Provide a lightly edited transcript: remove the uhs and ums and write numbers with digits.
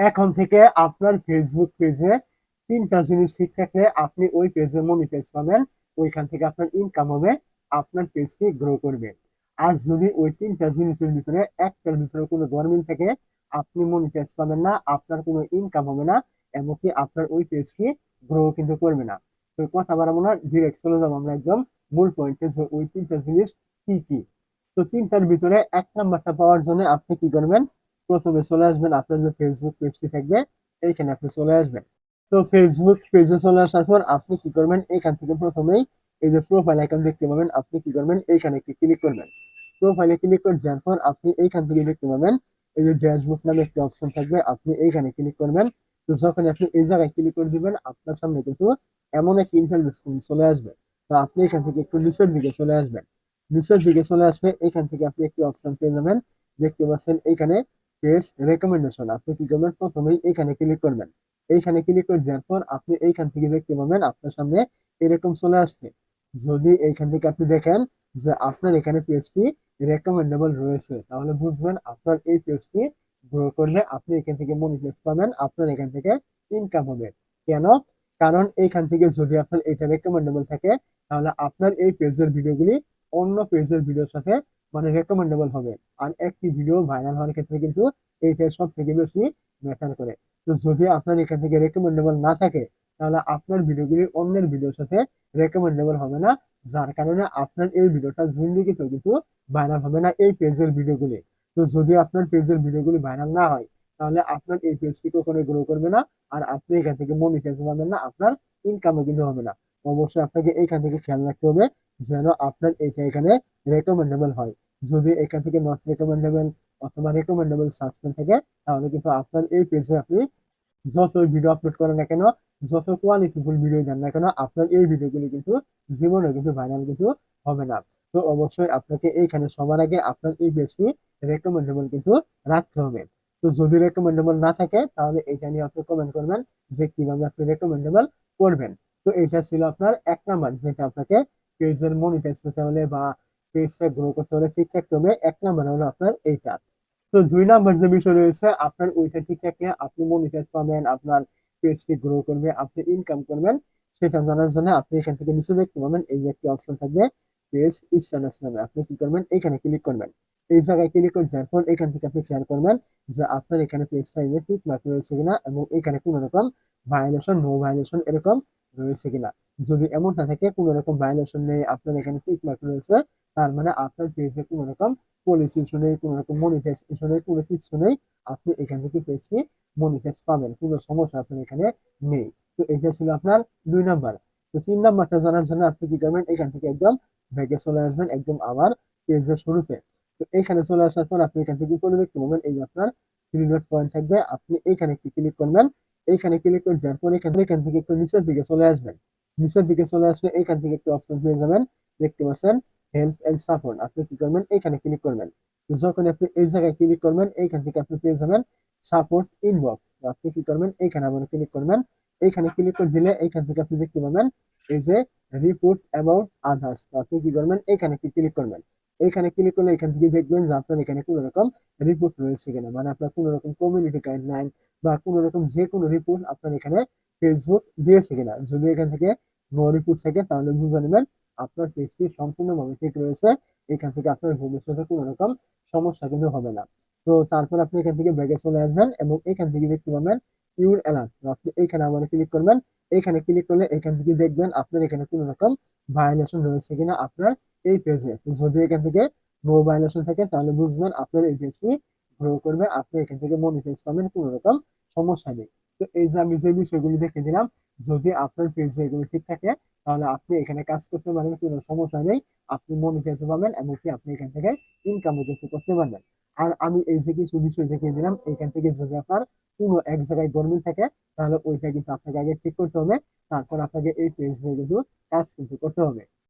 এখন থেকে আপনার ফেসবুক পেজে ৩টা জিনিস ঠিক থাকলে আপনি ওই পেজে মনিটাইজ পাবেন। ওইখান থেকে আপনার ইনকাম হবে, আপনার পেজটি গ্রো করবে। আর যদি ওই ৩টা জিনিসের ভিতরে একটার ভিতরে কোনো গরমিল থাকে, আপনি মনিটাইজ পাবেন না, আপনার কোনো ইনকাম হবে না, এমনকি আপনার ওই পেজটি গ্রো কিন্তু করবে না। তো কথা বাড়াবো না, ডিরেক্ট চলে যাবো আমরা একদম মূল পয়েন্টে যে ওই ৩টা জিনিস কি কি। তো ৩টার ভিতরে ১ নাম্বারটা পাওয়ার জন্য আপনি কি করবেন? প্রথমে চলে আসবেন আপনার যে ফেসবুক পেজটি থাকবে, এইখানে আপনি চলে আসবেন। তো ফেসবুক পেজে চলে আসার পর আপনি কি করবেন? এখান থেকে প্রথমেই এই যে প্রোফাইল আইকন দেখতে পাবেন, আপনি কি করবেন? এইখানে একটি ক্লিক করবেন। প্রোফাইলে ক্লিক করে দেওয়ার পর আপনি এইখান থেকে দেখতে পাবেন এই যে ড্যাশবোর্ড নামে একটি অপশন থাকবে, আপনি এইখানে ক্লিক করবেন। তো যখন আপনি এই জায়গায় ক্লিক করে দিবেন, আপনার সামনে কিন্তু এমন একটি ইন্টারফেস কিন্তু চলে আসবে। তো আপনি এখান থেকে একটু নিচের দিকে চলে আসবেন। নিচের দিকে চলে আসলে এখান থেকে আপনি একটি অপশন পেয়ে যাবেন। দেখতে পাচ্ছেন এইখানে পেজ রেকমেন্ডেশন। আপনি কি করবেন? প্রথমেই এইখানে ক্লিক করবেন। এইখানে ক্লিক করে দেওয়ার পর আপনি এইখান থেকে দেখতে পাবেন আপনার সামনে এরকম চলে আসছে। যদি এইখান থেকে আপনি দেখেন যে আপনার এখানে পেজটি রেকমেন্ডেবল রয়েছে, তাহলে বুঝবেন আপনার এই পেজটি গ্রো করবে, আপনি এখান থেকে মনিটাইজ পাবেন, আপনার এখান থেকে ইনকাম হবে। কেন? কারণ এইখান থেকে যদি আপনার এটা রেকমেন্ডেবল থাকে, তাহলে আপনার এই পেজের ভিডিওগুলি অন্য পেজের ভিডিওর সাথে মানে রেকমেন্ডেবল হবে। আর একটি ভিডিও ভাইরাল হওয়ার ক্ষেত্রে কিন্তু এইটাই সব থেকে বেশি ম্যাটার করে। তো যদি আপনার এখান থেকে রেকমেন্ডেবল না থাকে, তাহলে আপনার ভিডিওগুলি অন্যের ভিডিওর সাথে রেকমেন্ডেবল হবে না, যার কারণে আপনার এই ভিডিওটা জিন্দেগিতেও কিন্তু ভাইরাল হবে না এই পেজের ভিডিওগুলি। তো যদি আপনার পেজের ভিডিওগুলি ভাইরাল না হয়, তাহলে আপনার এই পেজটি কখনোই গ্রো করবে না, আর আপনি এখান থেকে মনিটাইজ পাবেন না, আপনার ইনকামও কিন্তু হবে না। অবশ্যই আপনাকে এইখান থেকে খেয়াল রাখতে হবে যেন আপনার এইটা এখানে রেকমেন্ডেবল হয়। যদি এখান থেকে নট রেকমেন্ডেবল অথবা রেকমেন্ডেবল সাসপেন্ড থাকে, তাহলে কিন্তু আপনার এই পেজে আপনি যত ভিডিও আপলোড করেন না কেন, যত কোয়ালিটিফুল ভিডিও দেন না কেন, আপনার এই ভিডিওগুলি কিন্তু জীবনে কিন্তু ভাইরাল কিন্তু হবে না। তো অবশ্যই আপনাকে এইখানে সবার আগে আপনার এই পেজটি রেকমেন্ডেবল কিন্তু রাখতে হবে। তো যদি রেকমেন্ডেবল না থাকে, তাহলে এটা নিয়ে আপনি কমেন্ট করবেন যে কিভাবে আপনি রেকমেন্ডেবল করবেন। তো এটা ছিল আপনার ১ নাম্বার, যেটা আপনাকে পেজের মনিটাইজ পেতে হলে বা পেজটা গ্রো করতে হলে ঠিক থাকতে হবে। ১ নাম্বার হলো আপনার এইটা। তো ২ নাম্বার যে বিষয় রয়েছে, আপনার ওইটা ঠিক থাকলে আপনি মনিটাইজ পাবেন, আপনার পেজটি গ্রো করবে, আপনি ইনকাম করবেন। সেটা জানার জন্য আপনি এখান থেকে নিচে দেখতে পাবেন এই যে একটি অপশন থাকবে পেজ স্ট্যাটাস নামে। আপনি কি করবেন? এখানে ক্লিক করবেন। এই জায়গায় ক্লিক করে দেওয়ার পর এখান থেকে আপনি খেয়াল করবেন যে আপনার এখানে পেজটা এই যে টিক মার্ক রয়েছে কিনা, এবং এখানে কোনো রকম ভায়োলেশন, নো ভায়োলেশন এরকম রয়েছে কিনা। যদি এমনটা থাকে কোনো রকম ভায়োলেশন নেই, আপনার এখানে টিক মার্ক রয়েছে, তার মানে আপনার পেজে কোনো রকম পলিসি ইস্যু নেই, কোনো রকম মনিটাইজ ইস্যু নেই, কোনো কিছু নেই। আপনি এখান থেকে পেজটি মনিটাইজ পাবেন, কোনো সমস্যা আপনার এখানে নেই। তো এটা ছিল আপনার ২ নাম্বার। তো ৩ নাম্বারটা জানার জন্য আপনি কি করবেন? এখান থেকে একদম ব্যাকে চলে আসবেন, একদম আবার পেজের শুরুতে। তো এইখানে চলে আসার পর আপনি এখান থেকে উপরে দেখতে পাবেন এই যে আপনার 3 ডট পয়েন্ট থাকবে, আপনি এইখানে একটু ক্লিক করবেন। এইখানে ক্লিক করে দেওয়ার পর এখান থেকে একটু নিচের দিকে চলে আসবেন। নিচের দিকে চলে আসলে এইখান থেকে একটু অপশন পেয়ে যাবেন, দেখতে পাচ্ছেন হেল্প এন্ড সাপোর্ট। আপনি কি করবেন? এইখানে ক্লিক করবেন। তো যখন আপনি এই জায়গায় ক্লিক করবেন, এইখান থেকে আপনি পেয়ে যাবেন সাপোর্ট ইনবক্স। তো আপনি কি করবেন? এইখানে আবার ক্লিক করবেন। এইখানে ক্লিক করে দিলে এইখান থেকে আপনি দেখতে পাবেন এই যে রিপোর্ট অ্যাবাউট আদার্স। তো আপনি কি করবেন? এইখানে ক্লিক করবেন। এইখানে ক্লিক করলে এখান থেকে দেখবেন যে আপনার এখানে কোনো রকম রিপোর্ট রয়েছে কিনা, মানে আপনার কোনো রকম কমিউনিটি গাইডলাইন বা কোনো রকম যে কোনো রিপোর্ট আপনার এখানে ফেসবুক দিয়েছে কিনা। যদি এখান থেকে নো রিপোর্ট থাকে, তাহলে বুঝে নেবেন আপনার পেজটি সম্পূর্ণভাবে ঠিক রয়েছে। এখান থেকে আপনার ভবিষ্যতে কোনো রকম সমস্যা কিন্তু হবে না। তো তারপর আপনি এখান থেকে ব্যাকে চলে আসবেন এবং এখান থেকে দেখতে পাবেন ইউর অ্যালার্ট। আপনি এইখানে আবার ক্লিক করবেন। এইখানে ক্লিক করলে এখান থেকে দেখবেন আপনার এখানে কোনো রকম ভায়োলেশন রয়েছে কিনা আপনার এই পেজে। যদি এখান থেকে নো ভায়োলেশন থাকে, তাহলে বুঝবেন আপনার এই পেজটি গ্রো করবে, আপনি এখান থেকে মনিটাইজ পাবেন, কোনো রকম সমস্যা নেই। তো এই যে আমি যে বিষয়গুলি দেখে দিলাম, যদি আপনার পেজে এগুলো ঠিক থাকে, তাহলে আপনি এখানে কাজ করতে পারেন, কোনো সমস্যা নেই। আপনি মনিটাইজ পাবেন, এমনকি আপনি এখান থেকে ইনকামও কিন্তু করতে পারবেন। আর আমি এই যে কিছু বিষয় দেখিয়ে দিলাম, এখান থেকে যদি আপনার কোনো এক জায়গায় গরমিল থাকে, তাহলে ওইটা কিন্তু আপনাকে আগে ঠিক করতে হবে। তারপর আপনাকে এই পেজ নিয়ে কিন্তু কাজ কিন্তু করতে হবে।